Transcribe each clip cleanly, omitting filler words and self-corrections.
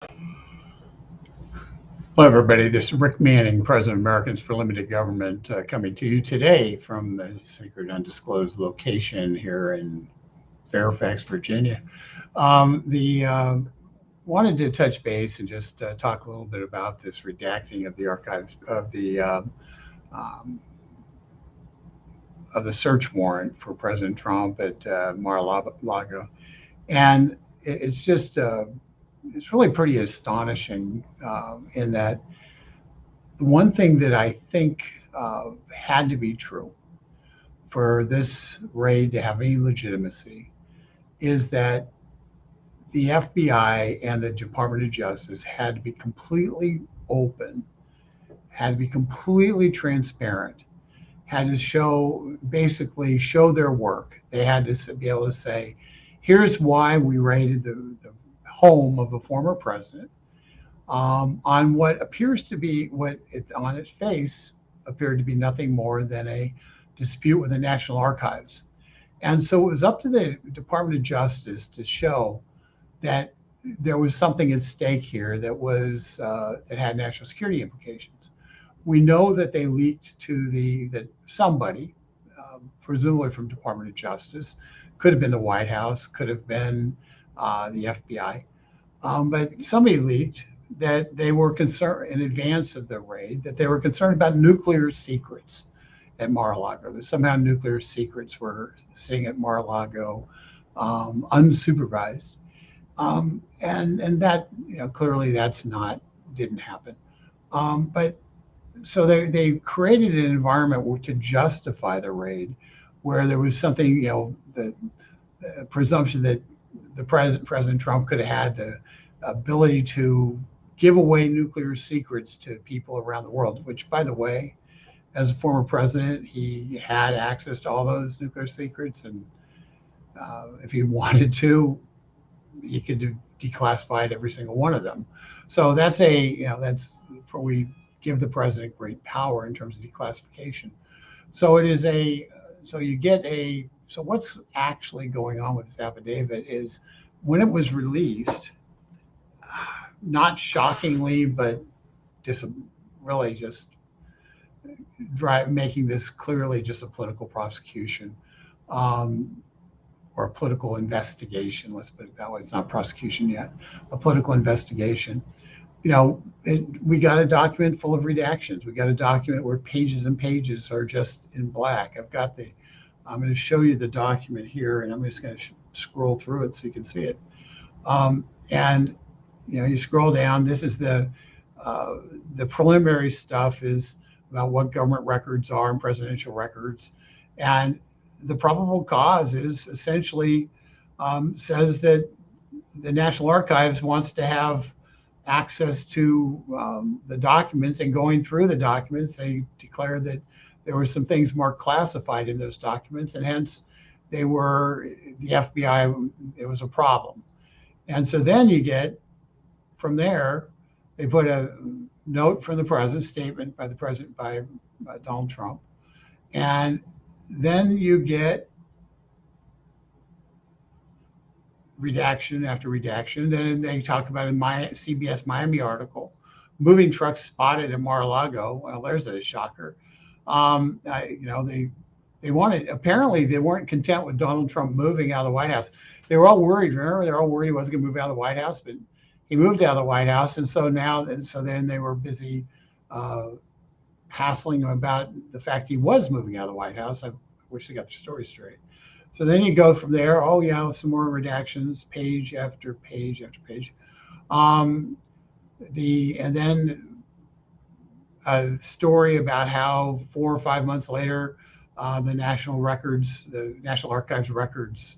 Hello, everybody. This is Rick Manning, President of Americans for Limited Government, coming to you today from the secret undisclosed location here in Fairfax, Virginia. The Wanted to touch base and just talk a little bit about this redacting of the archives um, of the search warrant for President Trump at Mar-a-Lago, and it's just it's really pretty astonishing in that the one thing that I think had to be true for this raid to have any legitimacy is that the FBI and the Department of Justice had to be completely open, had to be completely transparent, had to basically show their work. They had to be able to say, here's why we raided the home of a former president on what appears to be on its face appeared to be nothing more than a dispute with the National Archives. And so it was up to the Department of Justice to show that there was something at stake here that had national security implications. We know that they leaked that somebody, presumably from Department of Justice, could have been the White House, could have been the FBI, but somebody leaked that they were concerned in advance of the raid, that they were concerned about nuclear secrets at Mar-a-Lago, that somehow nuclear secrets were sitting at Mar-a-Lago unsupervised. And that, clearly didn't happen. But so they created an environment to justify the raid where there was something, the presumption that President Trump could have had the ability to give away nuclear secrets to people around the world, which, by the way, as a former president, he had access to all those nuclear secrets. And if he wanted to, he could have declassified every single one of them. So that's where we give the president great power in terms of declassification. So so what's actually going on with this affidavit is when it was released, not shockingly, but really just making this clearly just a political prosecution or a political investigation. Let's put it that way. It's not prosecution yet, a political investigation. We got a document full of redactions. We got a document where pages and pages are just in black. I'm going to show you the document here, and I'm just going to scroll through it so you can see it. And you scroll down. This is the preliminary stuff is about what government records are and presidential records, and the probable cause is essentially says that the National Archives wants to have access to the documents, and going through the documents, they declared that there were some things marked classified in those documents, and hence the FBI, it was a problem. And so then you get from there, they put a note from the president, statement by the president, by Donald Trump. And then you get redaction after redaction. Then they talk about in my CBS Miami article, moving trucks spotted in Mar-a-Lago. Well, there's a shocker. Apparently they weren't content with Donald Trump moving out of the White House. They were all worried. Remember, they're all worried he wasn't going to move out of the White House, but he moved out of the White House. And so then they were busy hassling him about the fact he was moving out of the White House. I wish they got the story straight. So then you go from there. Oh yeah, some more redactions, page after page after page. And then a story about how 4 or 5 months later, the National Archives records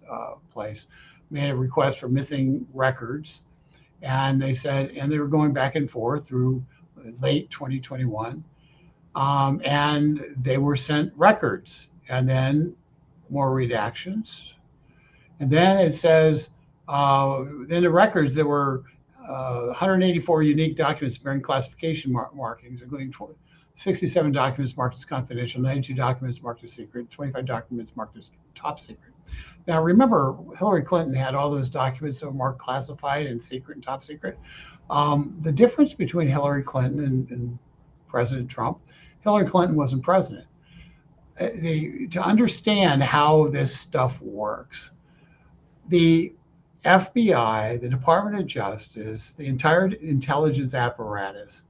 place made a request for missing records, and they were going back and forth through late 2021, and they were sent records, and then more redactions, and then it says then the records that were 184 unique documents bearing classification markings, including 67 documents marked as confidential, 92 documents marked as secret, 25 documents marked as top secret. Now, remember, Hillary Clinton had all those documents that were marked classified and secret and top secret. The difference between Hillary Clinton and President Trump, Hillary Clinton wasn't president. To understand how this stuff works, the FBI, the Department of Justice, the entire intelligence apparatus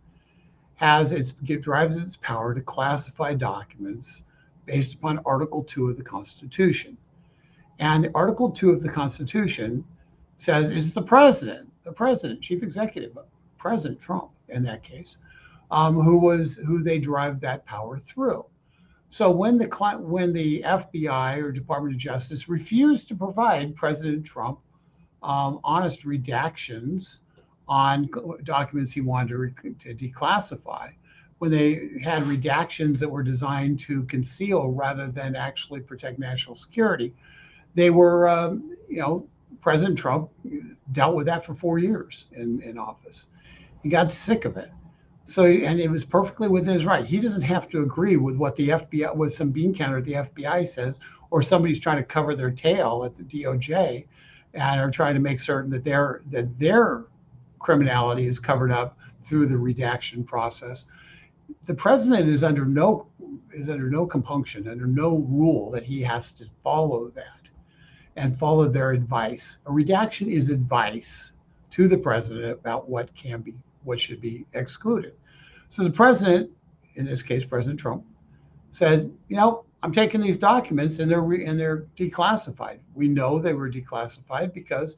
drives its power to classify documents based upon Article 2 of the Constitution. And Article 2 of the Constitution says it's the president, chief executive, President Trump in that case, who they drive that power through. So when the FBI or Department of Justice refused to provide President Trump honest redactions on documents he wanted to declassify, when they had redactions that were designed to conceal rather than actually protect national security, they were, President Trump dealt with that for 4 years in office. He got sick of it. So, and it was perfectly within his right. He doesn't have to agree with what the FBI, with some bean counter at the FBI says, or somebody's trying to cover their tail at the DOJ and are trying to make certain that their criminality is covered up through the redaction process. The president is under no compunction, under no rule that he has to follow that and follow their advice. A redaction is advice to the president about what should be excluded. So the president, in this case, President Trump, said, I'm taking these documents and they're declassified. We know they were declassified because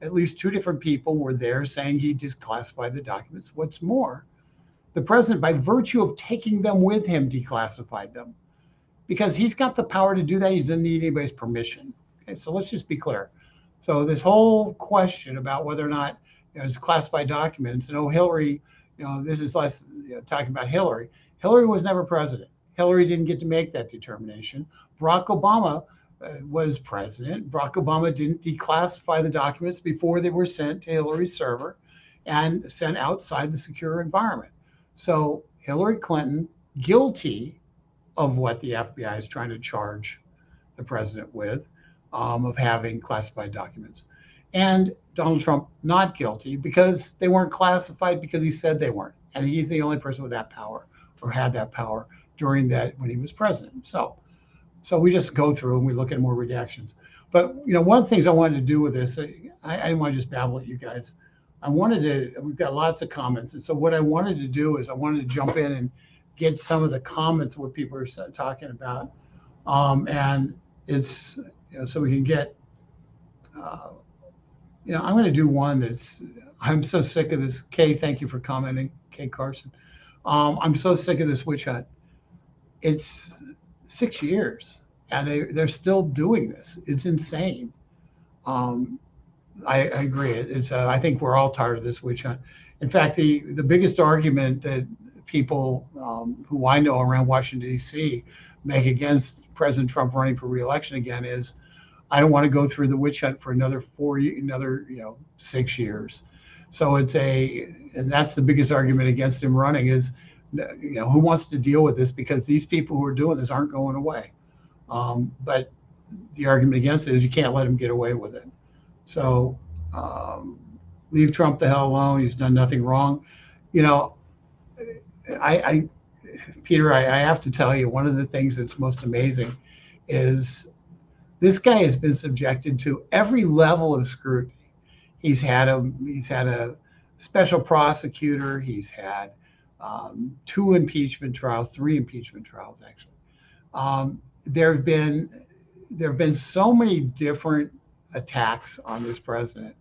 at least 2 different people were there saying he declassified the documents. What's more, the president, by virtue of taking them with him, declassified them because he's got the power to do that. He doesn't need anybody's permission. Okay, so let's just be clear. So this whole question about whether or not it's classified documents, and Hillary, this is less talking about Hillary. Hillary was never president. Hillary didn't get to make that determination. Barack Obama was president. Barack Obama didn't declassify the documents before they were sent to Hillary's server and sent outside the secure environment. So Hillary Clinton, guilty of what the FBI is trying to charge the president with, of having classified documents. And Donald Trump, not guilty because they weren't classified because he said they weren't. And he's the only person with that power or had that power during that when he was president. So we just go through and we look at more redactions. But, one of the things I wanted to do with this, I didn't want to just babble at you guys. We've got lots of comments. And so what I wanted to do is I wanted to jump in and get some of the comments, what people are talking about. And it's, so we can get, I'm going to do one I'm so sick of this. Kay, thank you for commenting, Kay Carson. I'm so sick of this witch hunt. It's 6 years and they're still doing this. It's insane. I agree. I think we're all tired of this witch hunt. In fact, the biggest argument that people who I know around Washington, D.C. make against President Trump running for re-election again is, I don't want to go through the witch hunt for another 6 years. So and that's the biggest argument against him running is, who wants to deal with this because these people who are doing this aren't going away. But the argument against it is you can't let him get away with it. So leave Trump the hell alone. He's done nothing wrong. Peter, I have to tell you, one of the things that's most amazing is this guy has been subjected to every level of scrutiny. He's had a special prosecutor. He's had 3 impeachment trials, actually. There have been so many different attacks on this president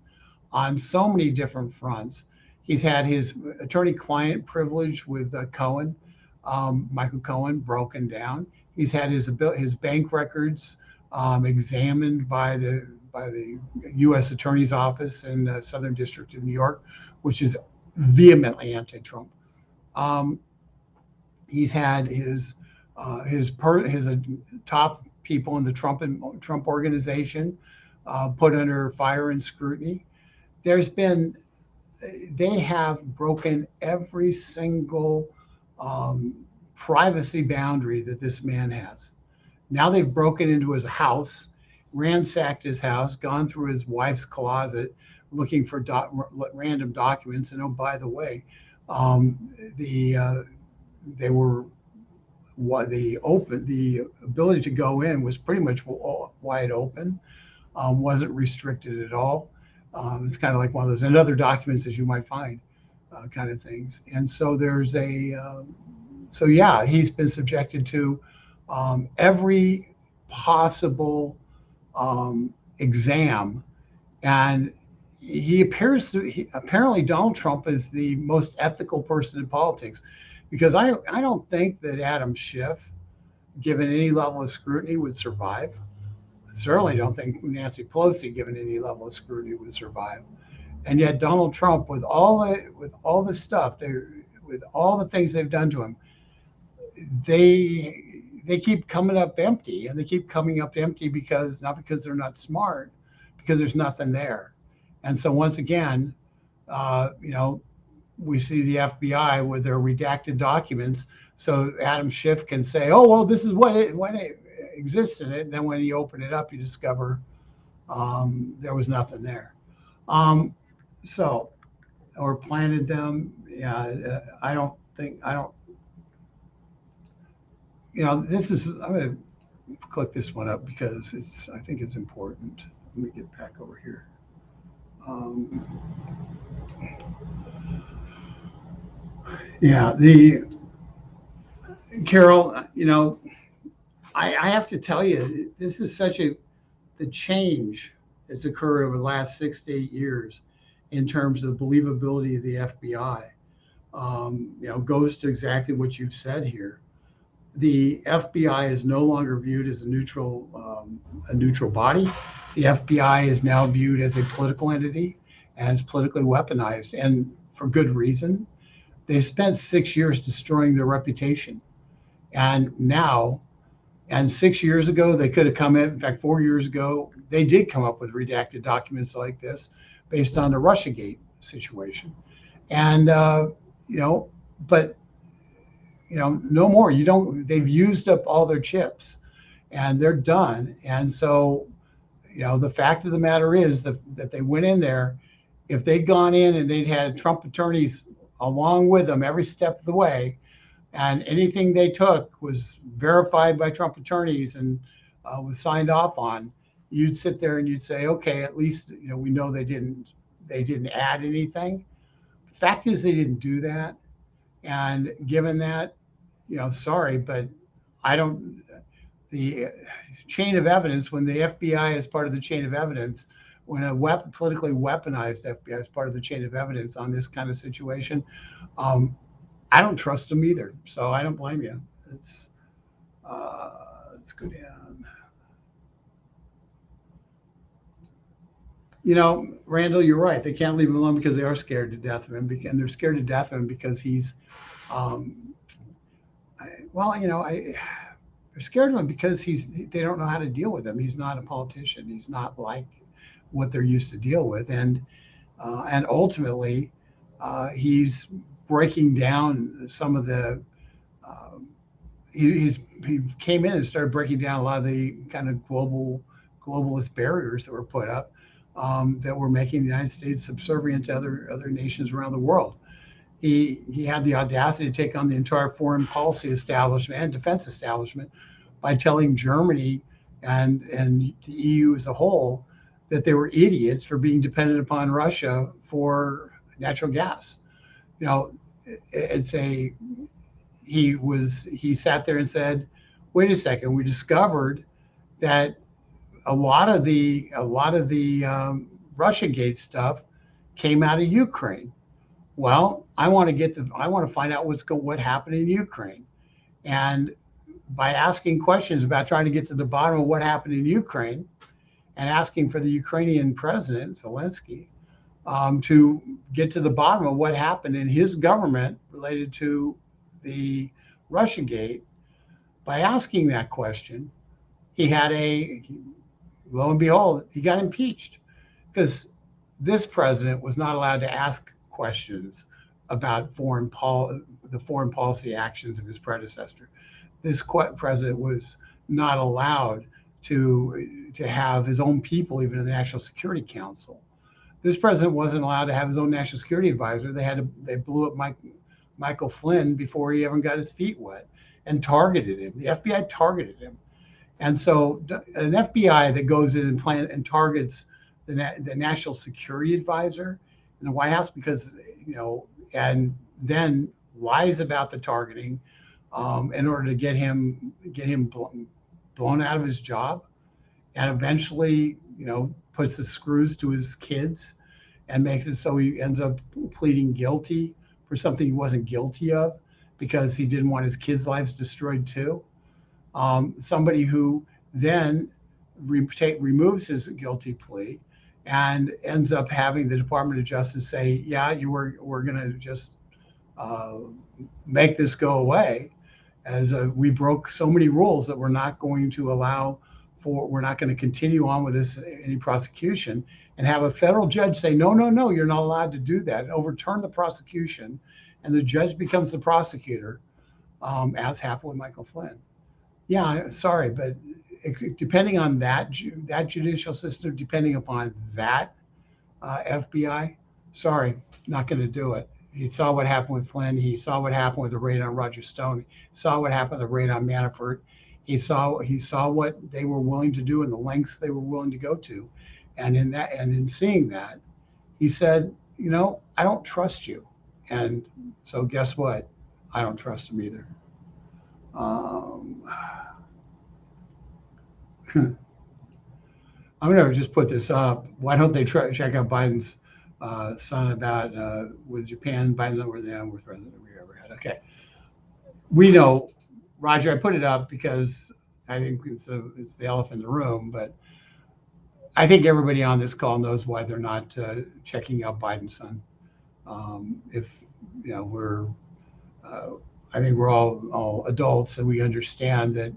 on so many different fronts. He's had his attorney-client privilege with Michael Cohen, broken down. He's had his bank records examined by the U.S. Attorney's Office in the Southern District of New York, which is vehemently anti-Trump. He's had his top people in the Trump organization put under fire and scrutiny. There's been they have broken every single privacy boundary that this man has. Now they've broken into his house, ransacked his house, gone through his wife's closet, looking for random documents. And oh, by the way, um, they were the ability to go in was pretty much wide open, wasn't restricted at all. It's kind of like one of those and other documents as you might find, kind of things. And so there's so yeah, he's been subjected to every possible exam, and apparently Donald Trump is the most ethical person in politics, because I don't think that Adam Schiff, given any level of scrutiny, would survive. I certainly don't think Nancy Pelosi, given any level of scrutiny, would survive. And yet Donald Trump, with all the stuff, with all the things they've done to him, they keep coming up empty, and they keep coming up empty because not because they're not smart, because there's nothing there. And so once again, you know, we see the FBI with their redacted documents, so Adam Schiff can say, "Oh well, this is what it exists in it." And then when you open it up, you discover there was nothing there. So, or planted them. Yeah, I don't. You know, this is. I'm going to click this one up because I think it's important. Let me get back over here. Yeah, Carol, you know, I have to tell you, this is the change that's occurred over the last 6 to 8 years in terms of believability of the FBI. You know, goes to exactly what you've said here. The FBI is no longer viewed as a neutral body. The FBI is now viewed as a political entity, as politically weaponized, and for good reason. They spent 6 years destroying their reputation, and now, and 6 years ago, they could have come in fact, 4 years ago, they did come up with redacted documents like this based on the Russiagate situation. And, you know, but, you know, no more. They've used up all their chips and they're done. And so, you know, the fact of the matter is that they went in there. If they'd gone in and they'd had Trump attorneys along with them every step of the way, and anything they took was verified by Trump attorneys and was signed off on, you'd sit there and you'd say, okay, at least, you know, we know they didn't add anything. Fact is, they didn't do that. And given that, you know, sorry, but the chain of evidence, when the FBI is part of the chain of evidence, when a politically weaponized FBI is part of the chain of evidence on this kind of situation, I don't trust them either. So I don't blame you. Let's go down. You know, Randall, you're right. They can't leave him alone because they are scared to death of him, and they're scared to death of him because he's, well, you know, they're scared of him because they don't know how to deal with him. He's not a politician. He's not like what they're used to deal with, and ultimately, he's breaking down some of the. He came in and started breaking down a lot of the kind of globalist barriers that were put up, that were making the United States subservient to other nations around the world. He had the audacity to take on the entire foreign policy establishment and defense establishment by telling Germany and the EU as a whole that they were idiots for being dependent upon Russia for natural gas. You know, he sat there and said, wait a second, we discovered that a lot of the Russiagate stuff came out of Ukraine. Well, I want to find out what happened in Ukraine. And by asking questions about trying to get to the bottom of what happened in Ukraine and asking for the Ukrainian president, Zelensky, to get to the bottom of what happened in his government related to the Russiagate, by asking that question, lo and behold, he got impeached, because this president was not allowed to ask questions about the foreign policy actions of his predecessor. This president was not allowed to have his own people, even in the National Security Council. This president wasn't allowed to have his own national security advisor. They blew up Michael Flynn before he even got his feet wet and targeted him. The FBI targeted him. And so an FBI that goes in and targets the national security advisor in the White House because, and then lies about the targeting in order to get him blown out of his job, and eventually, puts the screws to his kids and makes it so he ends up pleading guilty for something he wasn't guilty of because he didn't want his kids' lives destroyed too. Somebody who then removes his guilty plea and ends up having the Department of Justice say, yeah, we're going to just make this go away, as we broke so many rules that we're not going to continue on with this, any prosecution, and have a federal judge say, no, you're not allowed to do that, and overturn the prosecution, and the judge becomes the prosecutor, as happened with Michael Flynn. Yeah, sorry, but depending on that judicial system, depending upon that FBI, sorry, not going to do it. He saw what happened with Flynn. He saw what happened with the raid on Roger Stone. He saw what happened with the raid on Manafort. He saw what they were willing to do and the lengths they were willing to go to, and in seeing that, he said, I don't trust you, and so guess what? I don't trust him either. I'm going to just put this up. Why don't they check out Biden's son about with Japan? Biden's over there with President we ever had. Okay, we know, Roger. I put it up because I think it's the elephant in the room, but I think everybody on this call knows why they're not checking out Biden's son. If we're, I think we're all adults and we understand that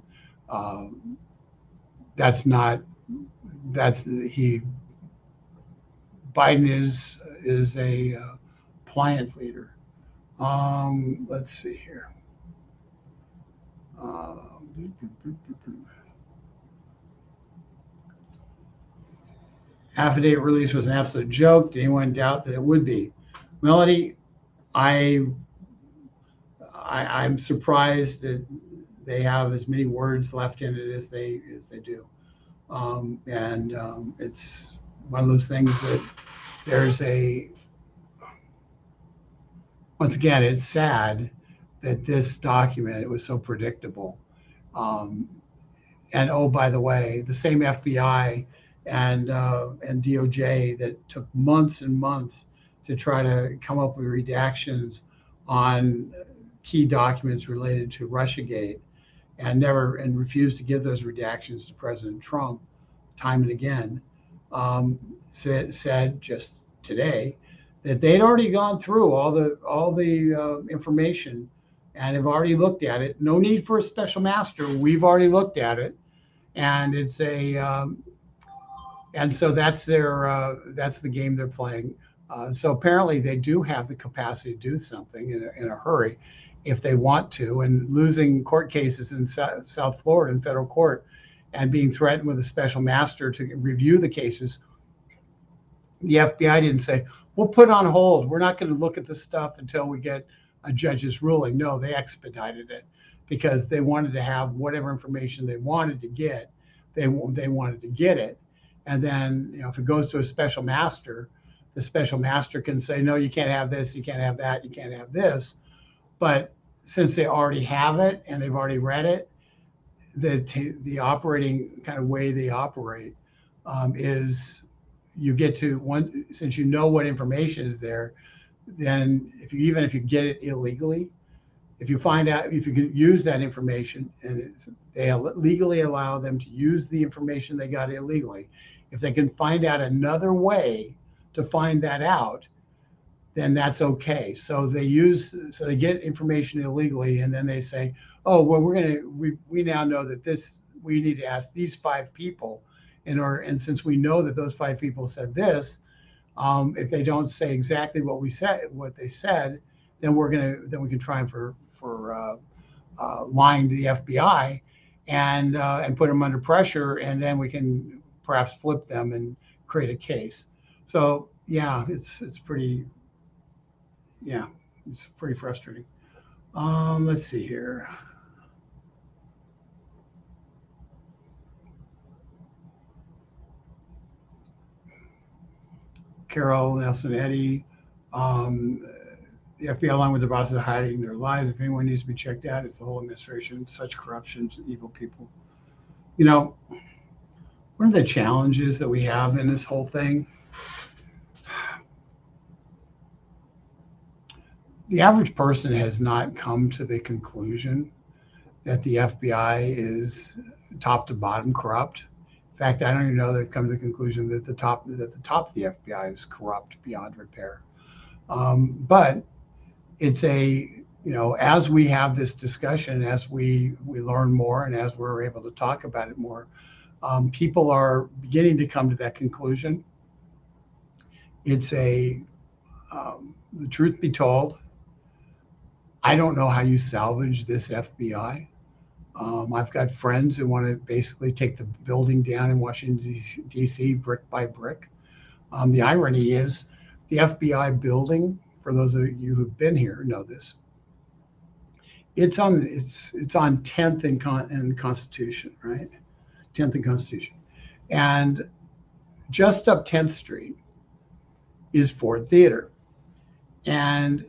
Biden is a pliant leader. Let's see here. Affidavit release was an absolute joke. Did anyone doubt that it would be? Melody, I'm surprised that they have as many words left in it as they do. It's one of those things that once again, it's sad that this document, it was so predictable. And oh, by the way, the same FBI and DOJ that took months and months to try to come up with redactions on key documents related to Russiagate and refused to give those redactions to President Trump time and again, said just today that they'd already gone through all the information and have already looked at it. No need for a special master. We've already looked at it, and it's and so that's the game they're playing. So apparently they do have the capacity to do something in a hurry if they want to, and losing court cases in South Florida in federal court and being threatened with a special master to review the cases. The FBI didn't say, we'll put on hold. We're not going to look at this stuff until we get a judge's ruling. No, they expedited it because they wanted to have whatever information they wanted to get. They wanted to get it. And then, if it goes to a special master, the special master can say, no, you can't have this, you can't have that, you can't have this. But since they already have it and they've already read it, the operating kind of way they operate is you get to one, since you know what information is there, then if you get it illegally, if you find out, if you can use that information and they legally allow them to use the information they got illegally, if they can find out another way to find that out, then that's okay. So they get information illegally, and then they say, oh, well, we now know that we need to ask these 5 people in order, and since we know that those 5 people said this, If they don't say exactly what they said, then we can try for lying to the FBI and put them under pressure, and then we can perhaps flip them and create a case. So yeah, it's pretty yeah, it's pretty frustrating. Let's see here. Carol, Nelson, Eddy. Um, the FBI, along with the bosses, are hiding their lies. If anyone needs to be checked out, it's the whole administration. Such corruption, evil people. You know, one of the challenges that we have in this whole thing, the average person has not come to the conclusion that the FBI is top to bottom corrupt. In fact, I don't even know they've come to the conclusion that the top of the FBI is corrupt beyond repair. But it's as we have this discussion, as we learn more, and as we're able to talk about it more, people are beginning to come to that conclusion. It's the truth be told, I don't know how you salvage this FBI. I've got friends who want to basically take the building down in Washington, D.C., brick by brick. The irony is the FBI building, for those of you who've been here know this, it's on 10th in Constitution, right? 10th and Constitution. And just up 10th Street is Ford Theater. And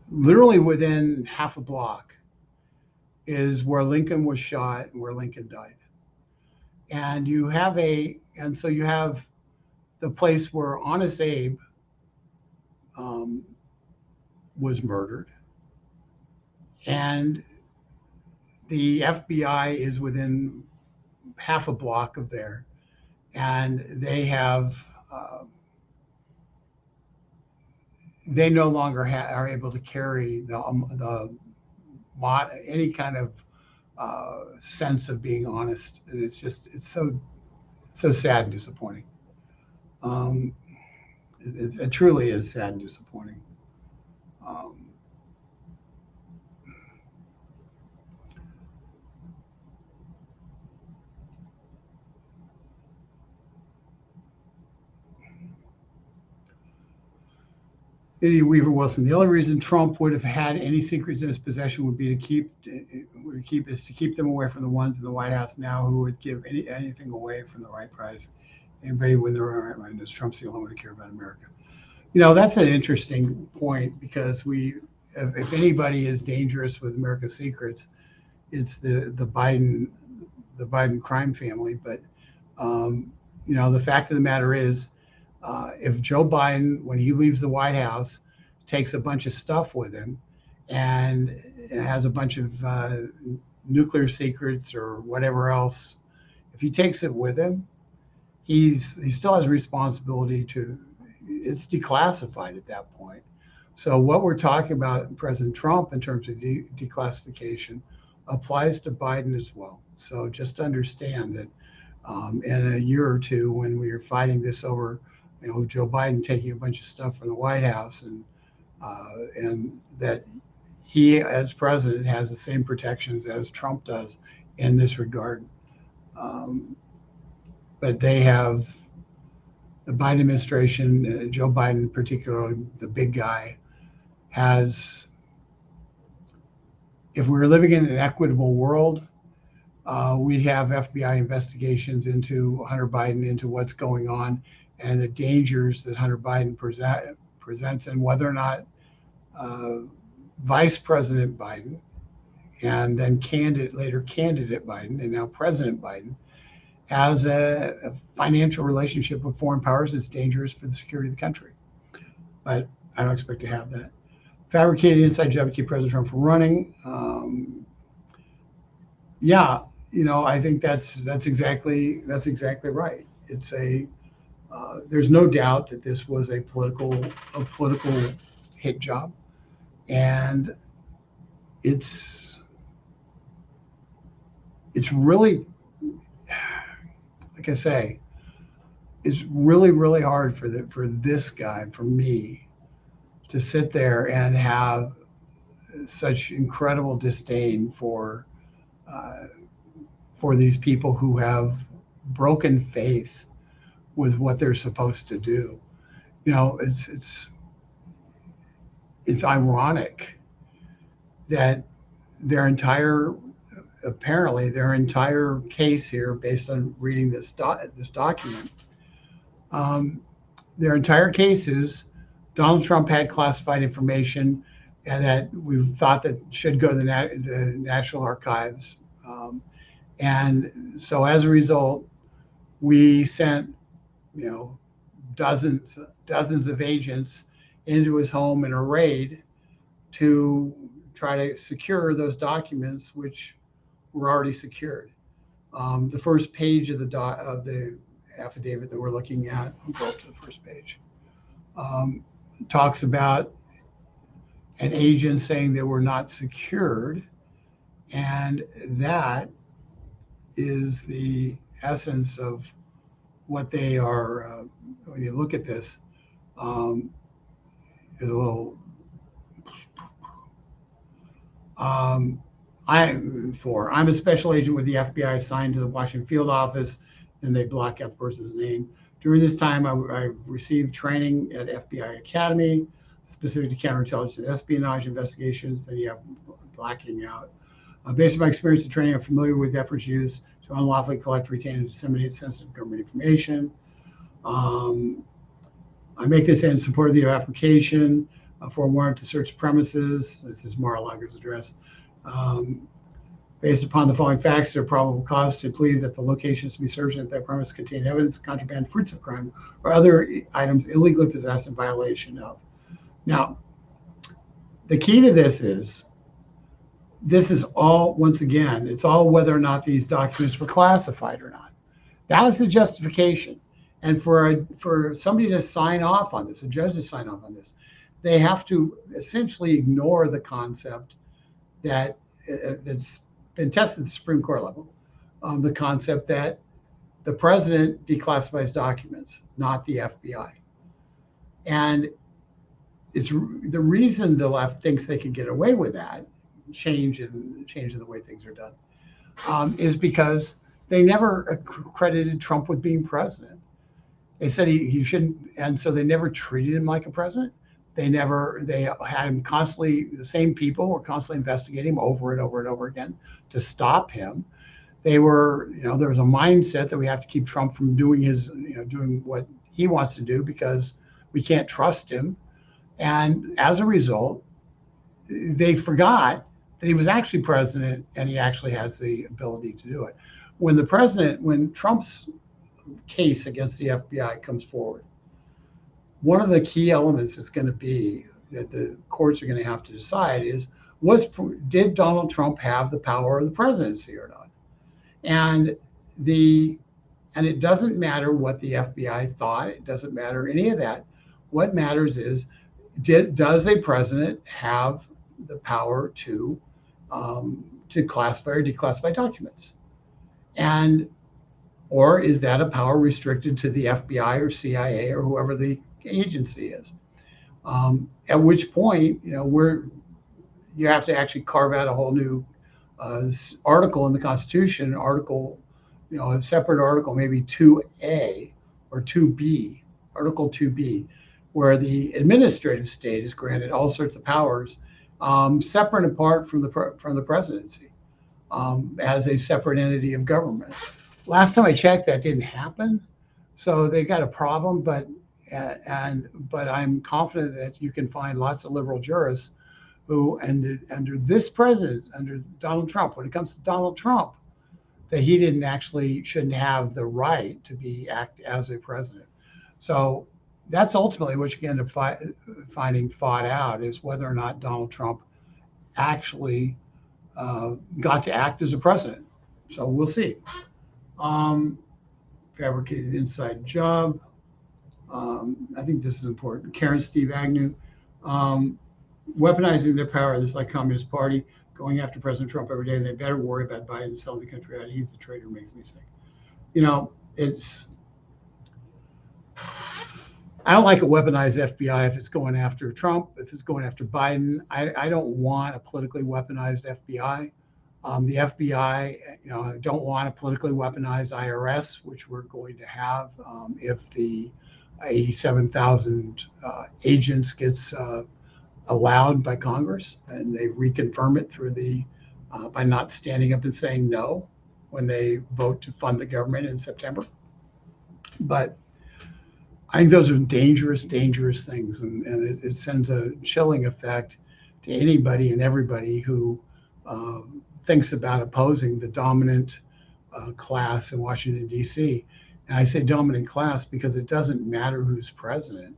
literally within half a block is where Lincoln was shot and where Lincoln died. And so you have the place where Honest Abe was murdered. And the FBI is within half a block of there. And they no longer are able to carry any kind of sense of being honest. It's so sad and disappointing. It truly is sad and disappointing. Um, Eddie Weaver Wilson. The only reason Trump would have had any secrets in his possession would be to keep them away from the ones in the White House now who would give anything away from the right price. Anybody when they're right mind is Trump's the only one to care about America. That's an interesting point because if anybody is dangerous with America's secrets, it's the Biden crime family. But the fact of the matter is, if Joe Biden, when he leaves the White House, takes a bunch of stuff with him and has a bunch of nuclear secrets or whatever else, if he takes it with him, he still has a responsibility it's declassified at that point. So what we're talking about President Trump in terms of declassification applies to Biden as well. So just understand that in a year or two, when we are fighting this over, Joe Biden taking a bunch of stuff from the White House, and that he, as president, has the same protections as Trump does in this regard. But they have the Biden administration, Joe Biden, particularly the big guy, has. If we were living in an equitable world, we'd have FBI investigations into Hunter Biden, into what's going on, and the dangers that Hunter Biden presents, and whether or not Vice President Biden, and then later candidate Biden, and now President Biden, has a financial relationship with foreign powers that's dangerous for the security of the country. But I don't expect to have that. Fabricated inside job to keep President Trump from running. I think that's exactly right. There's no doubt that this was a political hit job, and it's really, like I say, it's really, really hard for this guy, for me, to sit there and have such incredible disdain uh, for these people who have broken faith with what they're supposed to do. It's ironic that their entire apparently their entire case here, based on reading this document, um, their entire case is Donald Trump had classified information, and that we thought that should go to the National Archives. And so as a result, we sent, you know, dozens of agents into his home in a raid to try to secure those documents, which were already secured. The first page of the affidavit that we're looking at, I'll go up to the first page, talks about an agent saying they were not secured, and that is the essence of what they are. When you look at this, there's a little. I'm a special agent with the FBI assigned to the Washington field office, and they block out the person's name. During this time, I received training at FBI Academy, specific to counterintelligence and espionage investigations. Then you have blacking out. Based on my experience and training, I'm familiar with efforts used to unlawfully collect, retain, and disseminate sensitive government information. I make this in support of the application for a warrant to search premises. This is Mar-a-Lago's address. Based upon the following facts, there are probable cause to believe that the locations to be searched at that premise contain evidence, contraband, fruits of crime, or other items illegally possessed in violation of. Now, the key to this is all, once again, it's all whether or not these documents were classified or not. That is the justification. And for somebody to sign off on this, a judge to sign off on this, they have to essentially ignore the concept that's been tested at the Supreme Court level, the concept that the president declassifies documents, not the FBI. And it's the reason the left thinks they can get away with that, change in the way things are done, is because they never credited Trump with being president. They said he shouldn't, and so they never treated him like a president. They had him constantly, the same people were constantly investigating him over and over and over again to stop him. There was a mindset that we have to keep Trump from doing doing what he wants to do because we can't trust him. And as a result, they forgot that he was actually president and he actually has the ability to do it. When Trump's case against the FBI comes forward, one of the key elements that's going to be that the courts are going to have to decide is, did Donald Trump have the power of the presidency or not? And it doesn't matter what the FBI thought. It doesn't matter any of that. What matters is, does a president have the power to classify or declassify documents? Or is that a power restricted to the FBI or CIA or whoever the agency is? At which point, you have to actually carve out a whole new article in the Constitution, a separate article, maybe 2A or 2B, Article 2B, where the administrative state is granted all sorts of powers, separate and apart from the presidency, as a separate entity of government. Last time I checked, that didn't happen, so they got a problem. But I'm confident that you can find lots of liberal jurists who, under this president, under Donald Trump, when it comes to Donald Trump, that he shouldn't have the right to act as a president. So that's ultimately what you're going to finding fought out, is whether or not Donald Trump actually got to act as a president. So we'll see. Fabricated inside job. I think this is important. Karen Steve Agnew, weaponizing their power. This is like Communist Party going after President Trump every day. They better worry about Biden selling the country out. He's the traitor, makes me sick. I don't like a weaponized FBI if it's going after Trump, if it's going after Biden. I don't want a politically weaponized FBI. The FBI, I don't want a politically weaponized IRS, which we're going to have if the 87,000 agents gets allowed by Congress, and they reconfirm it through by not standing up and saying no when they vote to fund the government in September. But I think those are dangerous, dangerous things, and it sends a chilling effect to anybody and everybody who thinks about opposing the dominant class in Washington, D.C. And I say dominant class because it doesn't matter who's president.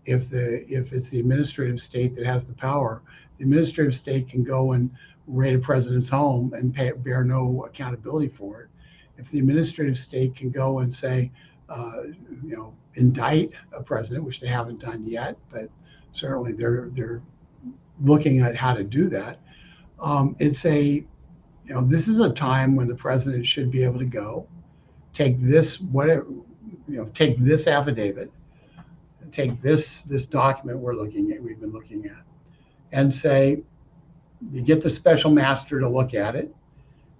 If it's the administrative state that has the power, the administrative state can go and raid a president's home and bear no accountability for it. If the administrative state can go and say, indict a president, which they haven't done yet, but certainly they're looking at how to do that. This is a time when the president should be able to go take this take this affidavit, take this document we've been looking at, and say, you get the special master to look at it,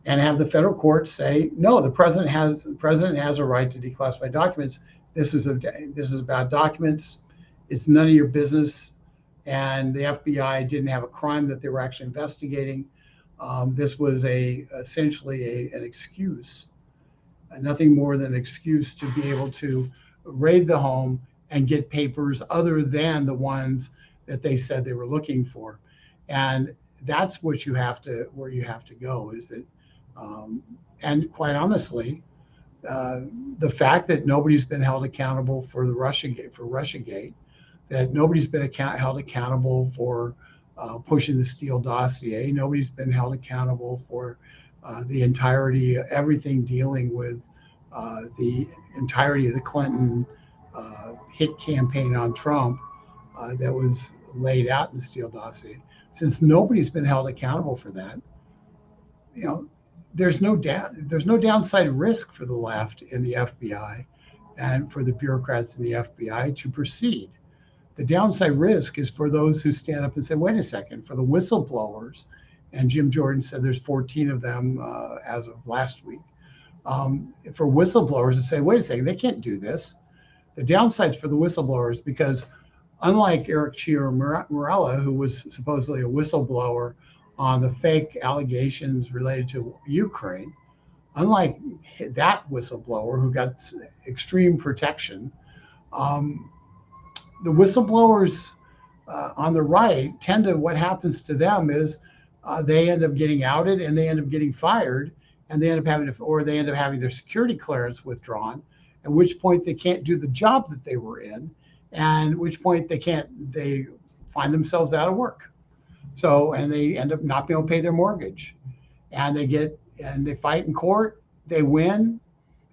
and have the federal court say, no, the president has a right to declassify documents. This is about documents. It's none of your business. And the FBI didn't have a crime that they were actually investigating. This was essentially an excuse, nothing more than an excuse to be able to raid the home and get papers other than the ones that they said they were looking for. And that's where you have to go, is that, and quite honestly, the fact that nobody's been held accountable for Russiagate, that nobody's been held accountable for pushing the Steele dossier, nobody's been held accountable for the entirety, everything dealing with the entirety of the Clinton hit campaign on Trump that was laid out in the Steele dossier. Since nobody's been held accountable for that, there's no downside risk for the left in the FBI and for the bureaucrats in the FBI to proceed. The downside risk is for those who stand up and say, wait a second, for the whistleblowers, and Jim Jordan said there's 14 of them as of last week, for whistleblowers to say, wait a second, they can't do this. The downsides for the whistleblowers, because unlike Eric Chiarella, who was supposedly a whistleblower on the fake allegations related to Ukraine, unlike that whistleblower who got extreme protection, the whistleblowers on the right what happens to them is they end up getting outed and they end up getting fired, and they end up having their security clearance withdrawn, at which point they can't do the job that they were in, and at which point they find themselves out of work. So, and they end up not being able to pay their mortgage, and they fight in court, they win,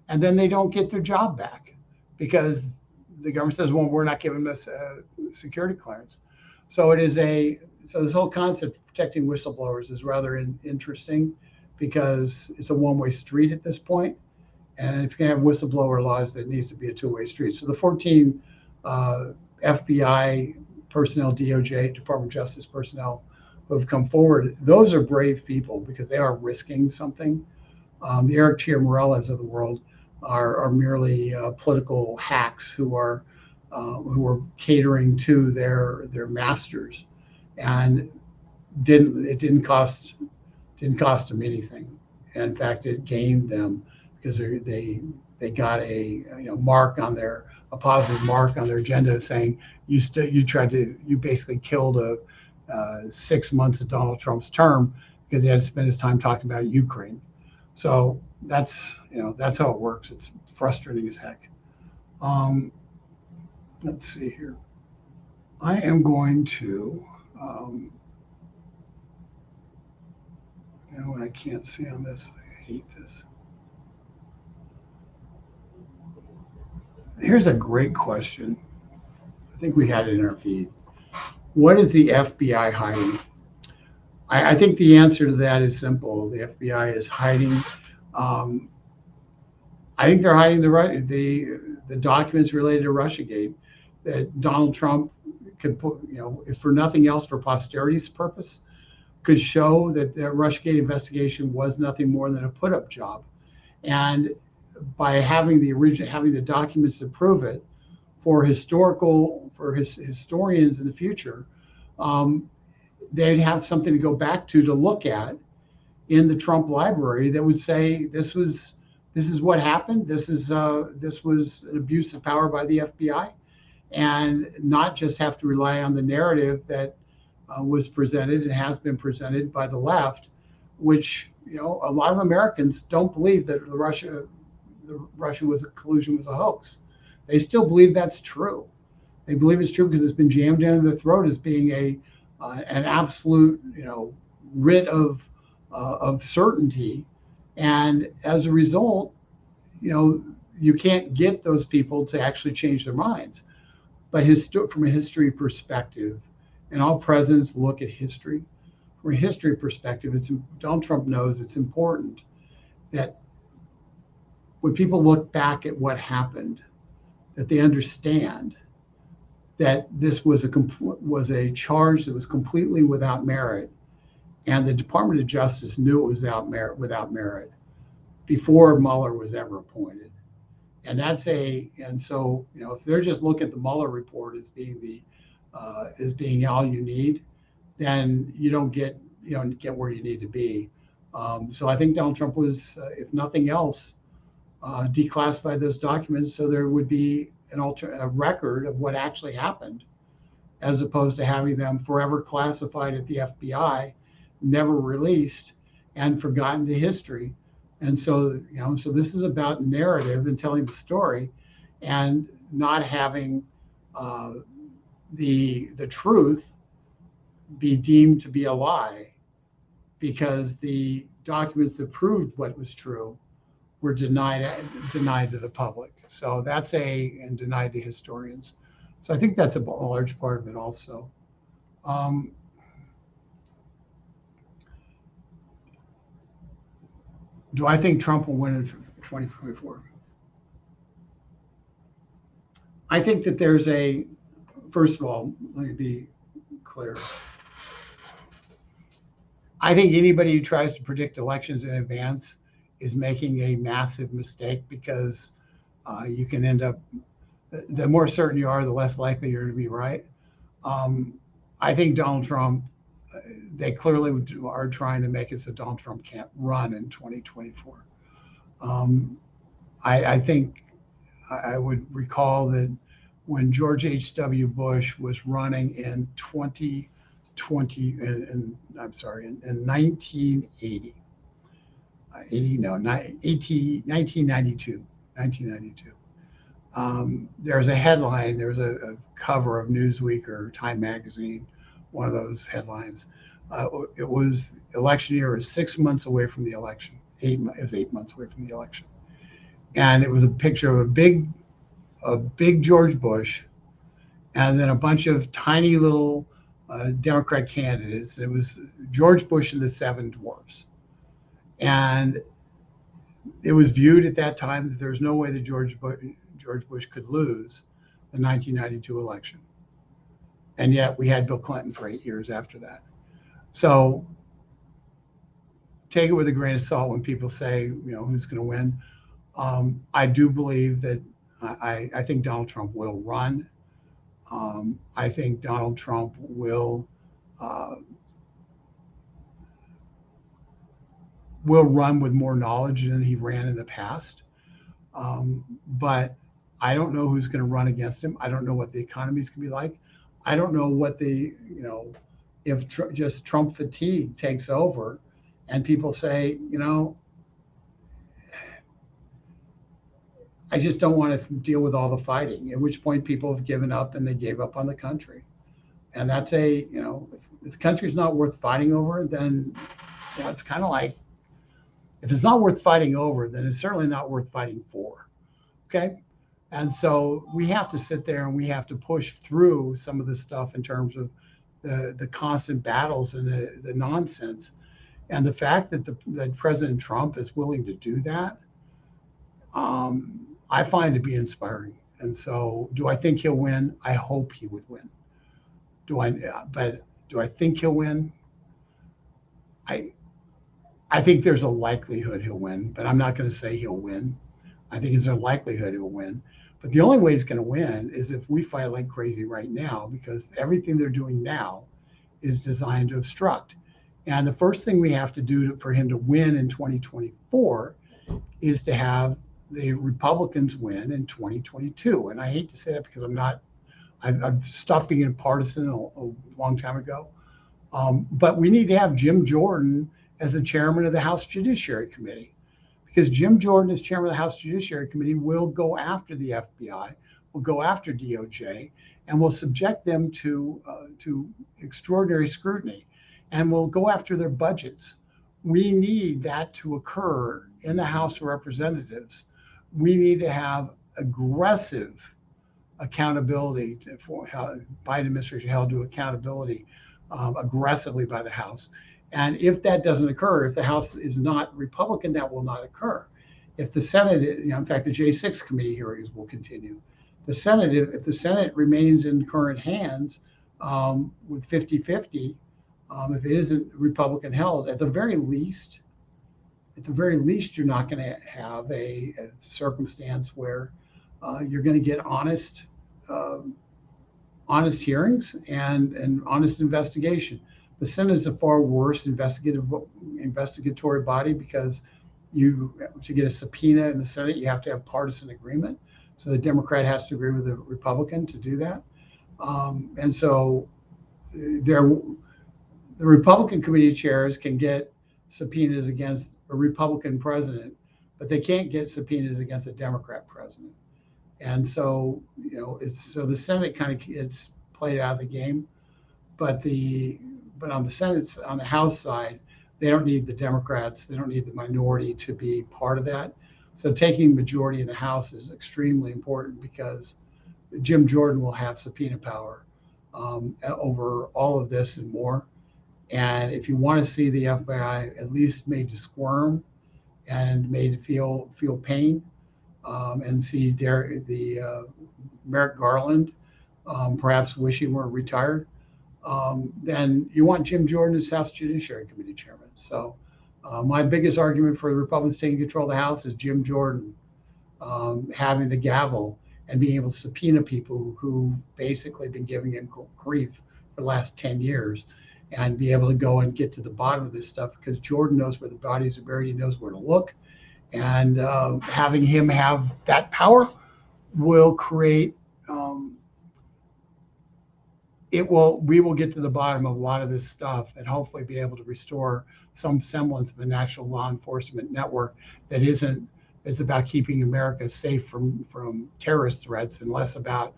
and then they don't get their job back because the government says, well, we're not giving us a security clearance. So this whole concept of protecting whistleblowers is rather interesting, because it's a one-way street at this point. And if you can have whistleblower laws, it needs to be a two-way street. So the 14 FBI personnel, DOJ, Department of Justice personnel who have come forward, those are brave people because they are risking something. The Eric Chiarellas of the world are merely political hacks who are catering to their masters, and it didn't cost them anything. And in fact, it gained them, because they got a positive mark on their agenda, saying you basically killed 6 months of Donald Trump's term because he had to spend his time talking about Ukraine. So that's how it works. It's frustrating as heck. Let's see here. I am going to, what I can't see on this, I hate this. Here's a great question. I think we had it in our feed. What is the FBI hiding? I think the answer to that is simple. The FBI is hiding I think they're hiding the documents related to Russiagate that Donald Trump could put, if for nothing else, for posterity's purpose, could show that the Russiagate investigation was nothing more than a put-up job. And by having the documents to prove it, for historians in the future, they'd have something to go back to look at in the Trump library that would say this is what happened. This was an abuse of power by the FBI, and not just have to rely on the narrative that was presented and has been presented by the left, which a lot of Americans don't believe that the Russia collusion was a hoax. They still believe that's true. They believe it's true because it's been jammed down their throat as being an absolute writ of certainty, and as a result, you can't get those people to actually change their minds. But from a history perspective, and all presidents look at history, from a history perspective, Donald Trump knows it's important that when people look back at what happened, that they understand that this was a charge that was completely without merit, and the Department of Justice knew it was without merit before Mueller was ever appointed. And so if they're just looking at the Mueller report as being all you need, then you don't get where you need to be. So I think Donald Trump was, if nothing else, declassified those documents so there would be a record of what actually happened, as opposed to having them forever classified at the FBI, never released, and forgotten to history. And so, so this is about narrative and telling the story, and not having the truth be deemed to be a lie, because the documents that proved what was true were denied to the public. So and denied to historians. So I think that's a large part of it also. Do I think Trump will win in 2024? I think that first of all, let me be clear. I think anybody who tries to predict elections in advance is making a massive mistake, because you can end up, the more certain you are, the less likely you're to be right. I think Donald Trump, they clearly are trying to make it so Donald Trump can't run in 2024. I think I would recall that when George H.W. Bush was running in 1980, 1992. There was a headline, there was a cover of Newsweek or Time Magazine, one of those headlines. It was election year, was 6 months away from the election. It was 8 months away from the election. And it was a picture of a big George Bush, and then a bunch of tiny little Democrat candidates. It was George Bush and the Seven Dwarfs. And it was viewed at that time that there was no way that George Bush could lose the 1992 election. And yet we had Bill Clinton for 8 years after that. So take it with a grain of salt when people say, who's going to win. I do believe that I think Donald Trump will run. I think Donald Trump will run with more knowledge than he ran in the past. But I don't know who's going to run against him. I don't know what the economy is going to be like. I don't know what if just Trump fatigue takes over and people say, I just don't want to deal with all the fighting, at which point people have given up and they gave up on the country. And that's if the country's not worth fighting over, then it's kind of like, if it's not worth fighting over, then it's certainly not worth fighting for. Okay. And so we have to sit there and we have to push through some of this stuff in terms of the constant battles and the nonsense. And the fact that President Trump is willing to do that, I find to be inspiring. And so, do I think he'll win? I hope he would win. But do I think he'll win? I I think there's a likelihood he'll win, but I'm not going to say he'll win. I think there's a likelihood he'll win. But the only way he's going to win is if we fight like crazy right now, because everything they're doing now is designed to obstruct. And the first thing we have to do for him to win in 2024 is to have the Republicans win in 2022. And I hate to say that because I've stopped being a partisan a long time ago. But we need to have Jim Jordan as the chairman of the House Judiciary Committee, because Jim Jordan, as chairman of the House Judiciary Committee, will go after the FBI, will go after DOJ, and will subject them to extraordinary scrutiny, and will go after their budgets. We need that to occur in the House of Representatives. We need to have aggressive accountability for how Biden administration held to accountability aggressively by the House. And if that doesn't occur, if the House is not Republican, that will not occur. If the Senate, in fact, the J6 committee hearings will continue. The Senate, if the Senate remains in current hands with 50-50, if it isn't Republican held, at the very least, you're not going to have a circumstance where you're going to get honest hearings and honest investigation. The Senate is a far worse investigatory body, because to get a subpoena in the Senate, you have to have partisan agreement. So the Democrat has to agree with the Republican to do that. And so the Republican committee chairs can get subpoenas against a Republican president, but they can't get subpoenas against a Democrat president. And so, the Senate it's played out of the game, but on the House side, they don't need the Democrats, they don't need the minority to be part of that. So taking majority in the House is extremely important, because Jim Jordan will have subpoena power over all of this and more. And if you want to see the FBI at least made to squirm and made to feel pain, and see Merrick Garland perhaps wish he were retired, then you want Jim Jordan as House Judiciary Committee chairman. So my biggest argument for the Republicans taking control of the House is Jim Jordan having the gavel and being able to subpoena people who've basically been giving him grief for the last 10 years, and be able to go and get to the bottom of this stuff, because Jordan knows where the bodies are buried, he knows where to look. And having him have that power will create, we will get to the bottom of a lot of this stuff, and hopefully be able to restore some semblance of a national law enforcement network that is about keeping America safe from terrorist threats, and less about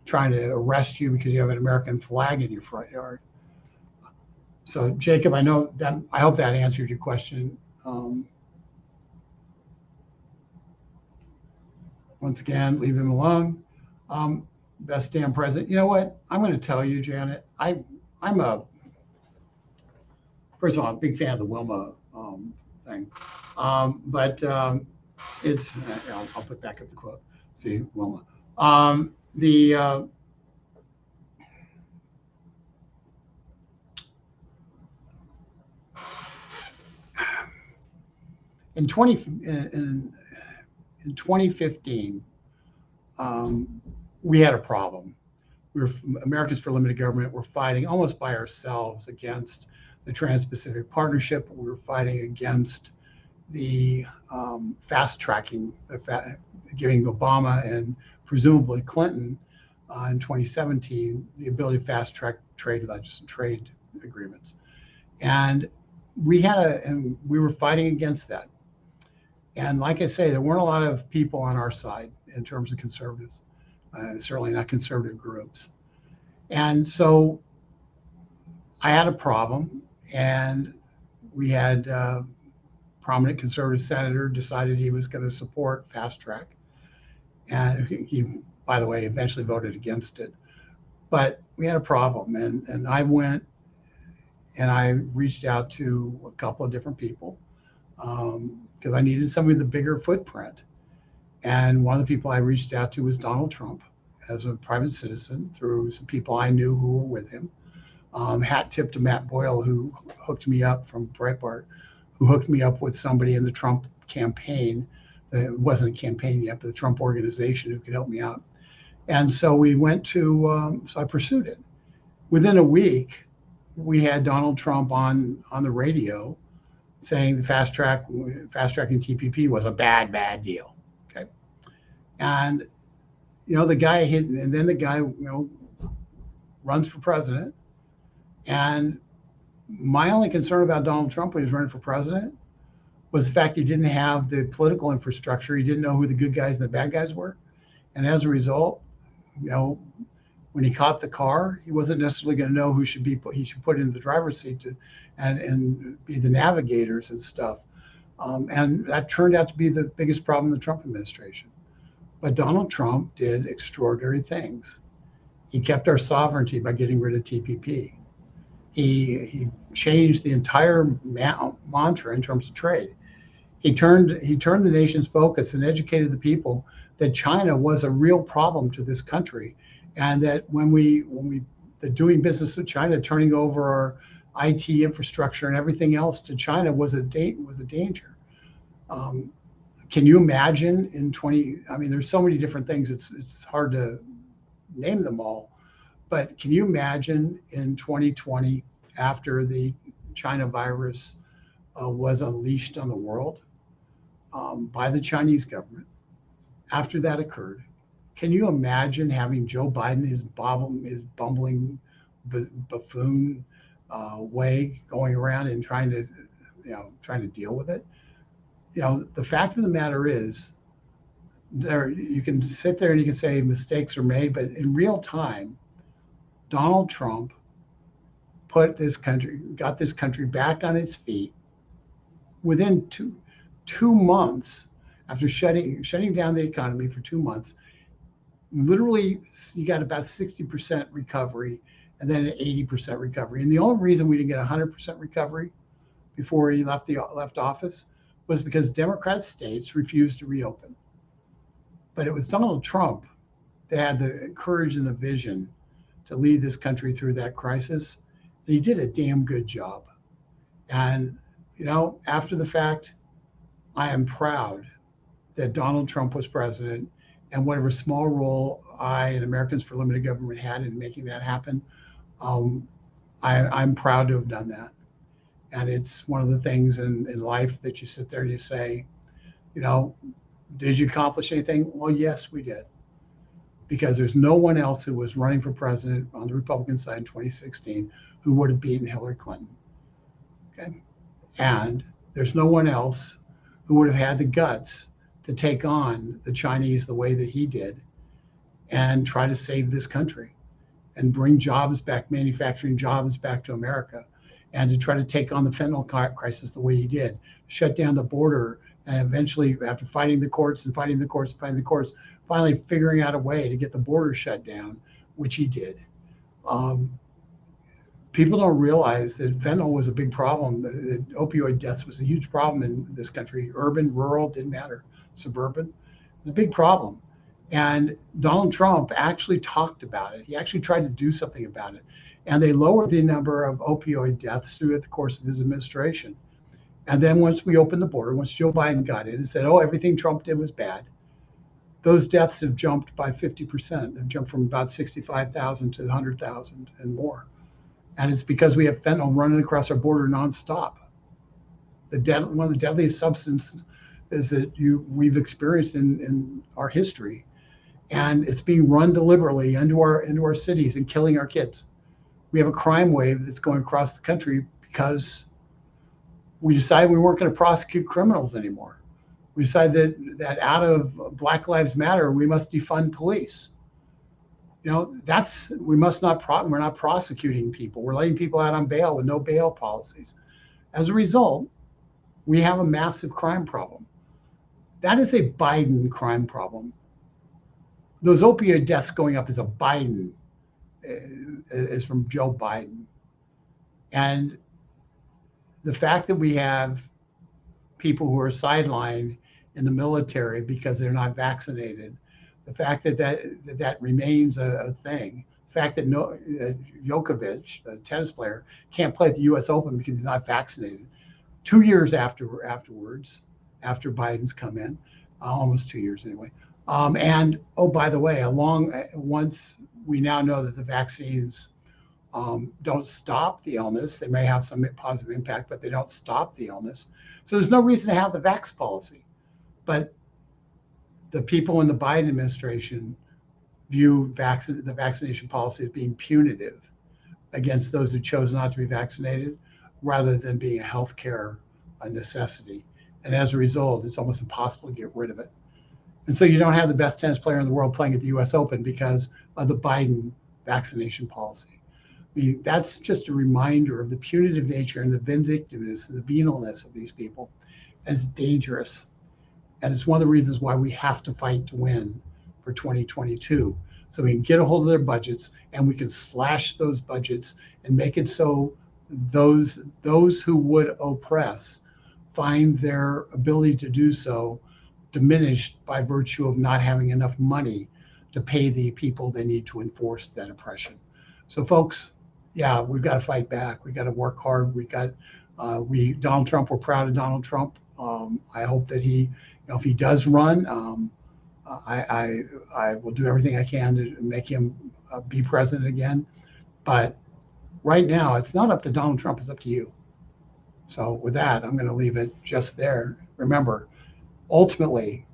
trying to arrest you because you have an American flag in your front yard. So Jacob, I hope that answered your question. Once again, leave him alone. Best damn president. You know what? I'm going to tell you, Janet. First of all, I'm a big fan of the Wilma thing, but it's. I'll put back up the quote. See, Wilma. In 2015, we had a problem. Americans for Limited Government were fighting almost by ourselves against the Trans-Pacific Partnership. We were fighting against the fast tracking, giving Obama and presumably Clinton in 2017 the ability to fast track trade agreements. And we were fighting against that. And like I say, there weren't a lot of people on our side in terms of conservatives, certainly not conservative groups. And so I had a problem, and we had a prominent conservative senator decided he was going to support fast track. And he, by the way, eventually voted against it. But we had a problem, and I went and I reached out to a couple of different people, because because I needed somebody with a bigger footprint. And one of the people I reached out to was Donald Trump as a private citizen through some people I knew who were with him. Hat tip to Matt Boyle, who hooked me up from Breitbart, who hooked me up with somebody in the Trump campaign. It wasn't a campaign yet, but the Trump organization who could help me out. And so we went to, so I pursued it. Within a week, we had Donald Trump on the radio saying the fast tracking TPP was a bad deal. Okay. And, the guy hit, and then the guy, runs for president. And my only concern about Donald Trump when he was running for president was the fact he didn't have the political infrastructure. He didn't know who the good guys and the bad guys were. And as a result, when he caught the car, he wasn't necessarily going to know who he should put into the driver's seat and be the navigators and stuff. And that turned out to be the biggest problem in the Trump administration. But Donald Trump did extraordinary things. He kept our sovereignty by getting rid of TPP. He changed the entire mantra in terms of trade. He turned the nation's focus and educated the people that China was a real problem to this country, and that when the doing business with China, turning over our IT infrastructure and everything else to China was a danger. Can you imagine there's so many different things, it's hard to name them all. But can you imagine in 2020, after the China virus was unleashed on the world by the Chinese government, after that occurred, can you imagine having Joe Biden, his bumbling buffoon way, going around and trying to deal with it? The fact of the matter is, you can sit there and you can say mistakes are made, but in real time, Donald Trump got this country back on its feet within two months after shutting down the economy for 2 months. Literally, you got about 60% recovery and then an 80% recovery. And the only reason we didn't get 100% recovery before he left office was because Democrat states refused to reopen. But it was Donald Trump that had the courage and the vision to lead this country through that crisis. And he did a damn good job. And, after the fact, I am proud that Donald Trump was president, and whatever small role I and Americans for Limited Government had in making that happen, I'm proud to have done that. And it's one of the things in life that you sit there and you say, did you accomplish anything? Well, yes, we did. Because there's no one else who was running for president on the Republican side in 2016 who would have beaten Hillary Clinton. Okay. And there's no one else who would have had the guts to take on the Chinese the way that he did and try to save this country and bring jobs back, manufacturing jobs back to America, and to try to take on the fentanyl crisis the way he did, shut down the border, and eventually, after fighting the courts, finally figuring out a way to get the border shut down, which he did. People don't realize that fentanyl was a big problem. The opioid deaths was a huge problem in this country. Urban, rural, didn't matter. Suburban, it was a big problem. And Donald Trump actually talked about it. He actually tried to do something about it. And they lowered the number of opioid deaths throughout the course of his administration. And then once we opened the border, once Joe Biden got in and said, everything Trump did was bad, those deaths have jumped by 50%. They've jumped from about 65,000 to 100,000 and more. And it's because we have fentanyl running across our border nonstop. One of the deadliest substances is that we've experienced in our history. And it's being run deliberately into our cities and killing our kids. We have a crime wave that's going across the country because we decided we weren't going to prosecute criminals anymore. We decided that out of Black Lives Matter, we must defund police. We're not prosecuting people. We're letting people out on bail with no bail policies. As a result, we have a massive crime problem. That is a Biden crime problem. Those opioid deaths going up is from Joe Biden. And the fact that we have people who are sidelined in the military because they're not vaccinated. The fact that remains a thing. The fact that Djokovic, the tennis player, can't play at the U.S. Open because he's not vaccinated. 2 years afterwards, after Biden's come in, almost 2 years anyway. And oh, by the way, once we now know that the vaccines don't stop the illness, they may have some positive impact, but they don't stop the illness. So there's no reason to have the vax policy. But the people in the Biden administration view the vaccination policy as being punitive against those who chose not to be vaccinated, rather than being a healthcare necessity. And as a result, it's almost impossible to get rid of it. And so you don't have the best tennis player in the world playing at the U.S. Open because of the Biden vaccination policy. I mean, that's just a reminder of the punitive nature and the vindictiveness and the venalness of these people. And it's dangerous. And it's one of the reasons why we have to fight to win for 2022. So we can get a hold of their budgets and we can slash those budgets and make it so those who would oppress find their ability to do so diminished by virtue of not having enough money to pay the people they need to enforce that oppression. So folks, yeah, we've got to fight back. We got to work hard. Donald Trump, we're proud of Donald Trump. I hope that he, if he does run, I will do everything I can to make him be president again. But right now, it's not up to Donald Trump, it's up to you. So with that, I'm going to leave it just there. Remember, ultimately,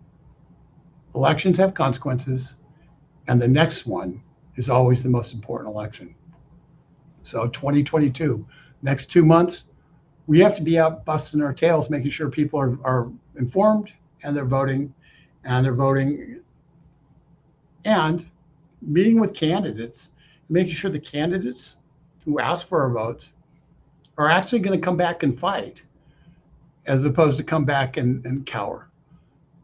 elections have consequences, and the next one is always the most important election. So 2022, next 2 months, we have to be out busting our tails, making sure people are informed and they're voting, and meeting with candidates, making sure the candidates who ask for our votes are actually going to come back and fight, as opposed to come back and cower.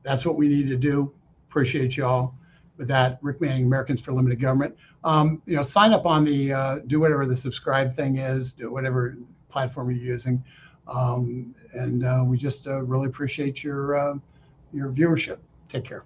That's what we need to do. Appreciate y'all. With that, Rick Manning, Americans for Limited Government. Sign up on the, do whatever the subscribe thing is, do whatever platform you're using. We just really appreciate your viewership. Take care.